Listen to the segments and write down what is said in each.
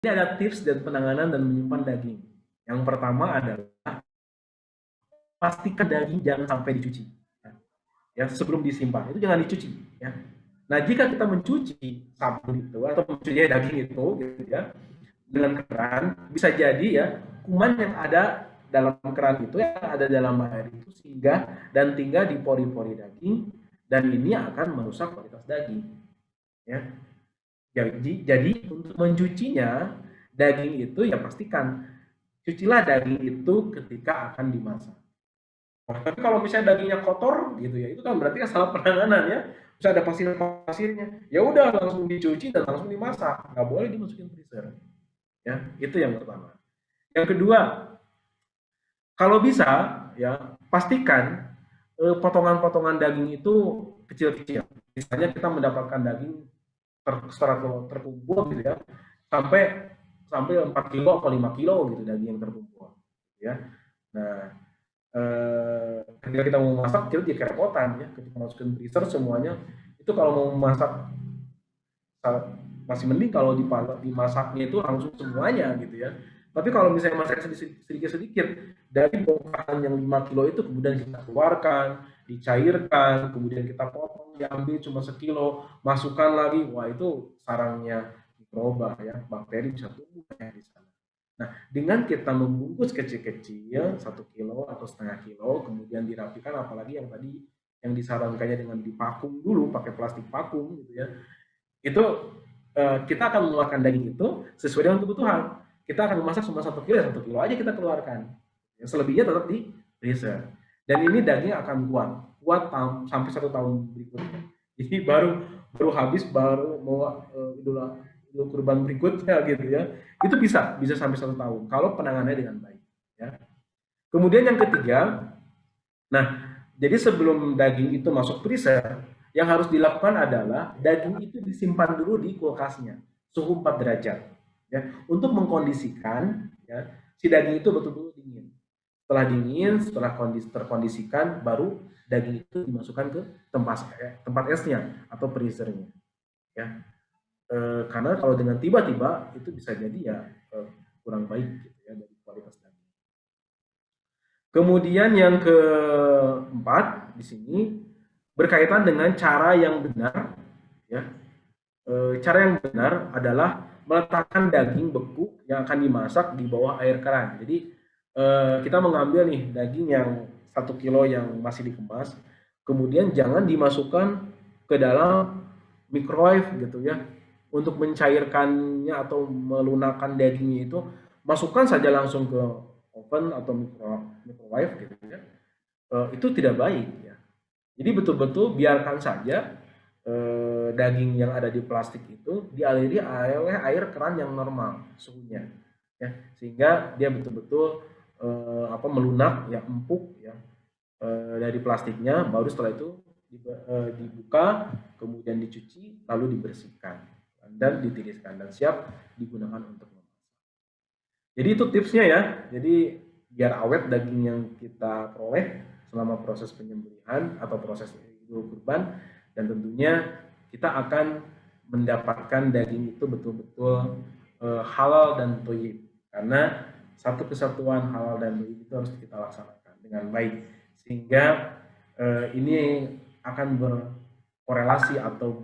ini ada tips dan penanganan dan menyimpan daging. Yang pertama adalah pastikan daging jangan sampai dicuci. Ya, sebelum disimpan itu jangan dicuci. Ya. Nah, jika kita mencuci sabun itu atau mencuci daging itu, gitu ya, dengan keran, bisa jadi ya kuman yang ada dalam keran itu yang ada dalam air itu sehingga dan tinggal di pori-pori daging dan ini akan merusak kualitas daging. Ya. Jadi untuk mencucinya daging itu ya pastikan cucilah daging itu ketika akan dimasak. Nah, tapi kalau misalnya dagingnya kotor gitu ya, itu kan berarti salah penanganan ya. Bisa ada pasir-pasirnya. Ya udah langsung dicuci dan langsung dimasak. Nggak boleh dimasukin freezer. Ya, itu yang pertama. Yang kedua, kalau bisa ya pastikan potongan-potongan daging itu kecil-kecil. Misalnya kita mendapatkan daging secara terkumpul gitu ya, sampai sampai 4 kilo atau 5 kilo gitu daging yang terkumpul. Ya. Nah, ketika kita mau masak kita jadi kerepotan ya, ketika masukin freezer semuanya itu kalau mau masak masih mending kalau dimasaknya itu langsung semuanya gitu ya. Tapi kalau misalnya masak sedikit-sedikit dari bongkahan yang 5 kilo itu kemudian kita keluarkan, dicairkan, kemudian kita potong, diambil cuma sekilo, masukkan lagi, wah itu sarangnya mikroba ya, bakteri bisa tumbuh ya di sana. Nah, dengan kita membungkus kecil-kecil, 1 kilo atau setengah kilo, kemudian dirapikan, apalagi yang tadi yang disarankannya dengan dipakum dulu, pakai plastik vakum gitu ya, itu kita akan mengeluarkan daging itu sesuai dengan kebutuhan. Kita akan memasak cuma 1 kilo, 1 kilo aja kita keluarkan. Yang selebihnya tetap di freezer. Dan ini daging akan kuat sampai 1 tahun berikutnya. Jadi baru habis baru mau idul kurban berikutnya gitu ya. Itu bisa sampai 1 tahun kalau penanganannya dengan baik. Ya. Kemudian yang ketiga, nah jadi sebelum daging itu masuk freezer, yang harus dilakukan adalah daging itu disimpan dulu di kulkasnya, suhu 4 derajat. Ya, untuk mengkondisikan ya, si daging itu betul-betul dingin. Setelah dingin, setelah terkondisikan, baru daging itu dimasukkan ke tempat esnya atau freezernya. Ya, karena kalau dengan tiba-tiba itu bisa jadi ya kurang baik gitu ya dari kualitas daging. Kemudian yang keempat di sini berkaitan dengan cara yang benar, ya. Cara yang benar adalah meletakkan daging beku yang akan dimasak di bawah air keran. Jadi kita mengambil nih daging yang 1 kilo yang masih dikemas, kemudian jangan dimasukkan ke dalam microwave gitu ya. Untuk mencairkannya atau melunakkan dagingnya itu, masukkan saja langsung ke oven atau microwave gitu ya. Itu tidak baik ya. Jadi betul-betul biarkan saja daging yang ada di plastik itu dialiri oleh air keran yang normal suhunya, ya sehingga dia betul-betul melunak, ya empuk ya dari plastiknya. Baru setelah itu dibuka, kemudian dicuci, lalu dibersihkan dan ditiriskan dan siap digunakan untuk memasak. Jadi itu tipsnya ya. Jadi biar awet daging yang kita peroleh selama proses penyembelihan atau proses idul kurban, dan tentunya kita akan mendapatkan daging itu betul-betul halal dan thayyib, karena satu kesatuan halal dan thayyib itu harus kita laksanakan dengan baik sehingga ini akan berkorelasi atau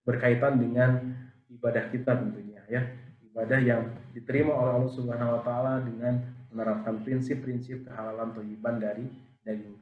berkaitan dengan ibadah kita tentunya ya, ibadah yang diterima oleh Allah Subhanahu wa taala dengan menerapkan prinsip-prinsip kehalalan thayyiban dari daging